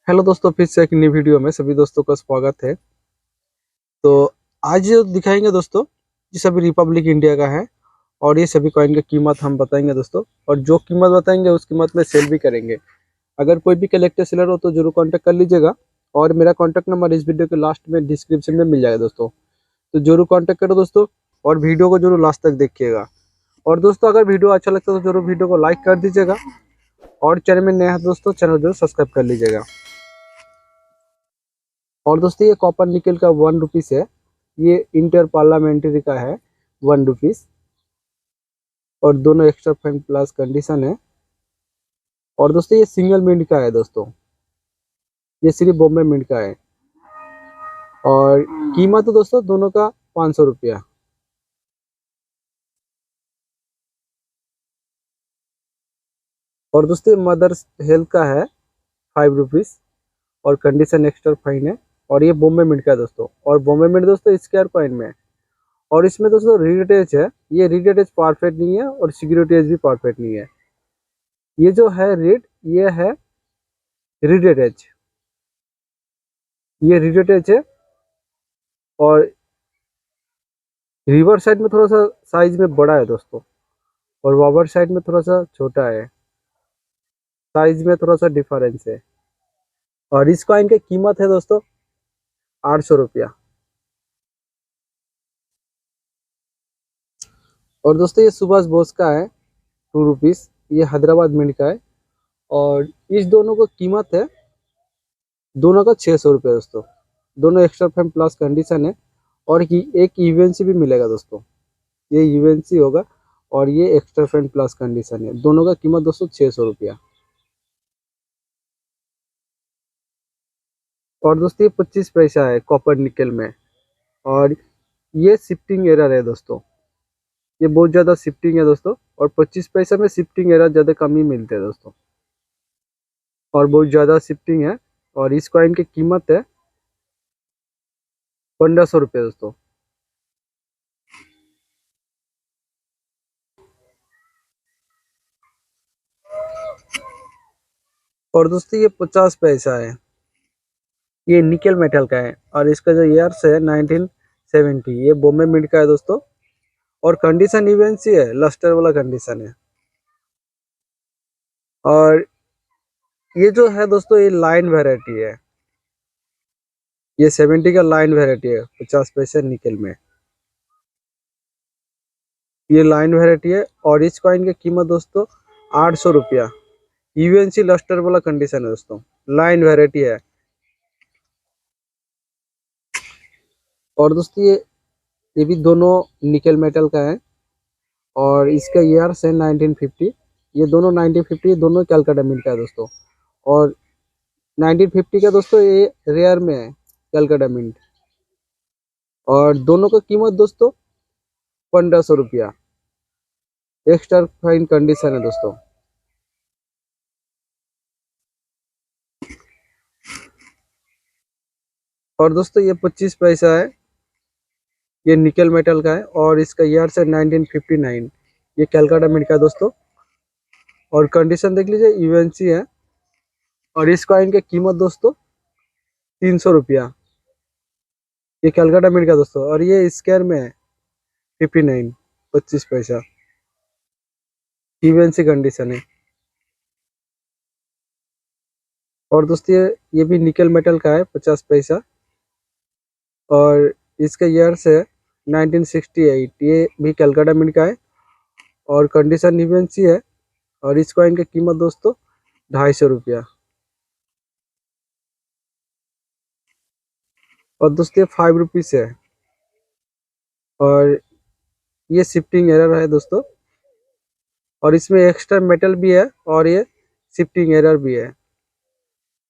Hello दोस्तों, फिर से एक नई वीडियो में सभी दोस्तों का स्वागत है। तो आज जो दिखाएंगे दोस्तों, ये सभी रिपब्लिक इंडिया का है और ये सभी कॉइन की कीमत हम बताएंगे दोस्तों। और जो कीमत बताएंगे उस कीमत में सेल भी करेंगे। अगर कोई भी कलेक्टर सेलर हो तो जरूर कांटेक्ट कर लीजिएगा। और मेरा कांटेक्ट नंबर इस वीडियो के लास्ट में डिस्क्रिप्शन में मिल जाएगा दोस्तों। तो जरूर कांटेक्ट करो दोस्तों, और वीडियो को जरूर लास्ट तक देखिएगा। और दोस्तों, अगर वीडियो अच्छा लगता है तो जरूर वीडियो को लाइक कर दीजिएगा। और चैनल में नया है दोस्तों, चैनल जरूर सब्सक्राइब कर लीजिएगा। और दोस्तों, ये कॉपर निकल का 1 रुपीस है। ये इंटर पार्लियामेंट्री का है, 1 रुपीस। और दोनों एक्स्ट्रा फाइन प्लस कंडीशन है। और दोस्तों, ये सिंगल मिंट का है दोस्तों। ये सिर्फ बॉम्बे मिंट का है। और कीमत तो दोस्तों दोनों का 500 रुपया। और दोस्तों, मदर्स हेल्थ का है 5 रुपीस। और कंडीशन एक्स्ट्रा फाइन है। और ये बॉम्बे मिंट का है दोस्तों। और बॉम्बे मिंट दोस्तों स्क्वायर कॉइन में है। और इसमें दोस्तों रीडेटेज है। ये रीडेटेज परफेक्ट नहीं है और सिक्योरिटीज भी परफेक्ट नहीं है। ये जो है रेट, ये है रीडेटेज। ये रीडेटेज है। और रिवर साइड में थोड़ा सा साइज में बड़ा है दोस्तों। और वावर साइड में थोड़ा सा छोटा है। साइज में थोड़ा सा डिफरेंस है। और इस कॉइन की कीमत है दोस्तों 800 रुपया। और दोस्तों, ये सुभाष बोस का है 2 रुपीस। ये हैदराबाद मिंट का है। और इस दोनों को कीमत है दोनों का 600 रुपया दोस्तों। दोनों एक्स्ट्रा फाइन प्लस कंडीशन है। और एक यूएनसी भी मिलेगा दोस्तों। ये यूएनसी होगा। और ये एक्स्ट्रा फाइन प्लस कंडीशन है। दोनों का कीमत दोस्तों 600 रुपया। और दोस्तों, ये 25 पैसा है कॉपर निकल में। और ये शिफ्टिंग एरर है दोस्तों। ये बहुत ज़्यादा शिफ्टिंग है दोस्तों। और 25 पैसा में शिफ्टिंग एरर ज़्यादा कम ही मिलते हैं दोस्तों। और बहुत ज़्यादा शिफ्टिंग है। और इस कॉइन की कीमत है 1500 रुपये दोस्तों। और दोस्तों, ये 50 पैसा है। ये निकल मेटल का है। और इसका जो ईयर्स है 1970। ये बॉम्बे मिंट का है दोस्तों। और कंडीशन इवन सी है, लस्टर वाला कंडीशन है। और ये जो है दोस्तों, ये लाइन वेराइटी है। ये 70 का लाइन वेराइटी है, 50 पैसे निकल में। ये लाइन वेराइटी है। और इस कॉइन की कीमत दोस्तों 800 रुपया। यूएनसी लस्टर वाला कंडीशन है दोस्तों। लाइन वेराइटी है। और दोस्तों, ये भी दोनों निकल मेटल का है। और इसका ईयर्स है 1950। ये दोनों 1950, दोनों कैलकाटा मिंट का है दोस्तों। और 1950 का दोस्तों ये रेयर में है, कैलकाटा मिंट। और दोनों का कीमत दोस्तों 1500 रुपया। एक्स्ट्रा फाइन कंडीशन है दोस्तों। और दोस्तों, ये 25 पैसा है। ये निकल मेटल का है। और इसका ईयर्स है 1959। ये कैलकाटा मिंट का है दोस्तों। और कंडीशन देख लीजिए, यूएनसी है। और इस कॉइन की कीमत दोस्तों 300 रुपया। ये कैलकाटा मिंट का दोस्तों। और ये स्क्वायर में है 59, 25 पैसा। यूएनसी कंडीशन है। और दोस्तों, ये भी निकल मेटल का है, 50 पैसा। और इसका ईयर्स है 1968। ये भी कैलकाटा मिंट का है। और कंडीशन यूएनसी है। और इस कॉइन की कीमत दोस्तों 250 रुपया। और दोस्तों, ये 5 रुपीस है। और ये शिफ्टिंग एरर है दोस्तों। और इसमें एक्स्ट्रा मेटल भी है। और ये शिफ्टिंग एरर भी है।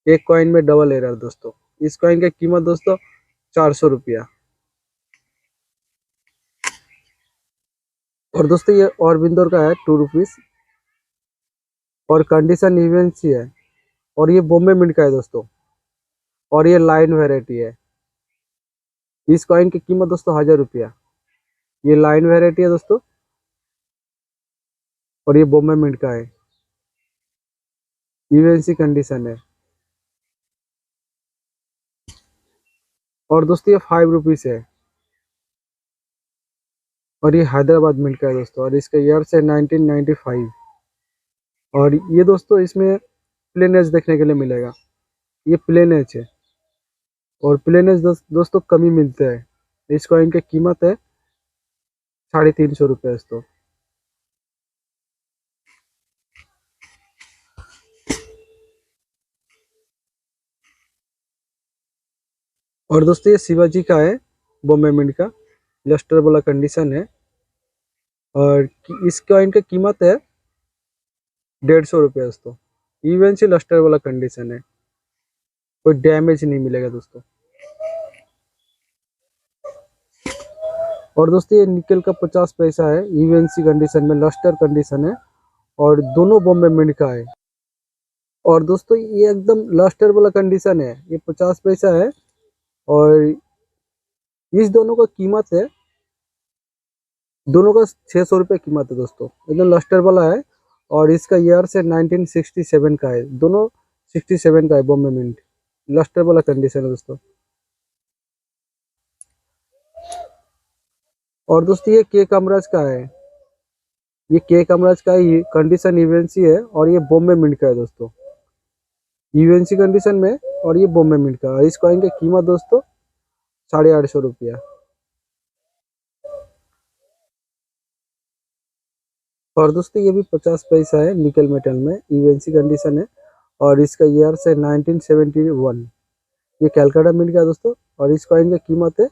एक कॉइन में डबल एरर दोस्तों। इस कॉइन की कीमत दोस्तों 400 रुपया। और दोस्तों, ये औरबिंदो का है 2 रुपीस। और कंडीशन इवन सी है। और ये बॉम्बे मिंट का है दोस्तों। और ये लाइन वेराइटी है। इस कॉइन की कीमत दोस्तों 1000 रुपया। ये लाइन वेराइटी है दोस्तों। और ये बॉम्बे मिंट का है। यूएनसी कंडीशन है। और दोस्तों ये 5 रुपीज़ है और ये हैदराबाद मिल्क का है दोस्तों और इसका ईयर्स है 1995। और ये दोस्तों इसमें प्लेन एज देखने के लिए मिलेगा, ये प्लेन एज है और प्लेन एज दोस्तों कम ही मिलते हैं। इस कॉइन की कीमत है 350 रुपये दोस्तों। और दोस्तों ये शिवाजी का है, बॉम्बे मिंट का, लस्टर वाला कंडीशन है और इस कॉइन की कीमत है 150 रुपये दोस्तों। इवन से लस्टर वाला कंडीशन है, कोई डैमेज नहीं मिलेगा दोस्तों। और दोस्तों ये निकल का 50 पैसा है, ईवीएनसी कंडीशन में, लस्टर कंडीशन है और दोनों बॉम्बे मिंट का है। और दोस्तों ये एकदम लस्टर वाला कंडीशन है, ये 50 पैसा है और इस दोनों का कीमत है, दोनों का 600 रुपये कीमत है दोस्तों। एकदम लस्टर वाला है और इसका ईयर से 1967 का है, दोनों 67 का है, बॉम्बे मिंट लस्टर वाला कंडीशन है दोस्तों। और दोस्तों ये के कामराज का है, ये के कामराज का ही कंडीशन ईवीएनसी है और ये बॉम्बे मिंट का है दोस्तों, ईवीएनसी कंडीशन में और ये बॉम्बे मिंट का। इस कॉइन की कीमत दोस्तों 850 रुपया। और दोस्तों ये भी 50 पैसा है, निकल मेटल में, ईवीएनसी कंडीशन है और इसका ईयर से 1971। ये कैलकाटा मिंट का है दोस्तों और इस कॉइन की कीमत है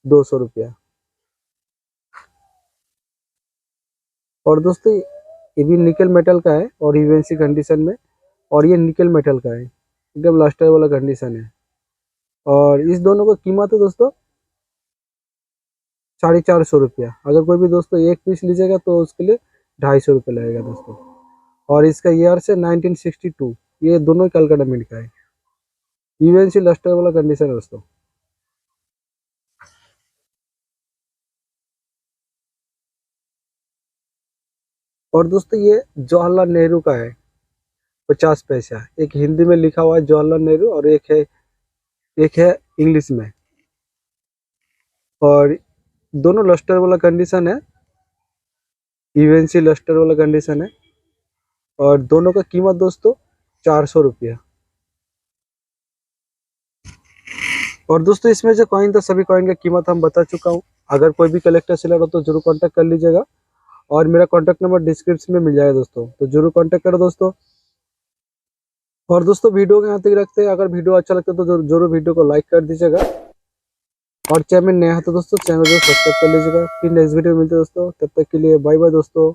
200 रुपया। और दोस्तों ये भी निकल मेटल का है और ईवीएनसी कंडीशन में और ये निकल मेटल का है, एकदम लास्टर वाला कंडीशन है और इस दोनों का कीमत है दोस्तों 450 रुपया। अगर कोई भी दोस्तों एक पीस लीजिएगा तो उसके लिए 250 रुपये लगेगा दोस्तों। और इसका ईयर से 1962, ये दोनों कलकत्ता मिंट का है, ईवीएनसी लस्टर वाला कंडीशन है दोस्तों। और दोस्तों ये जवाहरलाल नेहरू का है, 50 पैसा, एक हिंदी में लिखा हुआ है जवाहरलाल नेहरू और एक है इंग्लिश में और दोनों लस्टर वाला कंडीशन है, ईवीएनसी लस्टर वाला कंडीशन है और दोनों का कीमत दोस्तों 400 रुपया। और दोस्तों इसमें जो कॉइन था, सभी कॉइन का कीमत हम बता चुका हूँ। अगर कोई भी कलेक्टर सेलर हो तो जरूर कांटेक्ट कर लीजिएगा और मेरा कांटेक्ट नंबर डिस्क्रिप्शन में मिल जाएगा दोस्तों, तो जरूर कांटेक्ट करो दोस्तों। और दोस्तों वीडियो को यहाँ तक रखते हैं, अगर वीडियो अच्छा लगता है तो जरूर वीडियो को लाइक कर दीजिएगा और चैनल नया है तो दोस्तों चैनल को सब्सक्राइब कर लीजिएगा। फिर नेक्स्ट वीडियो में मिलते हैं दोस्तों, तब तक के लिए बाय बाय दोस्तों।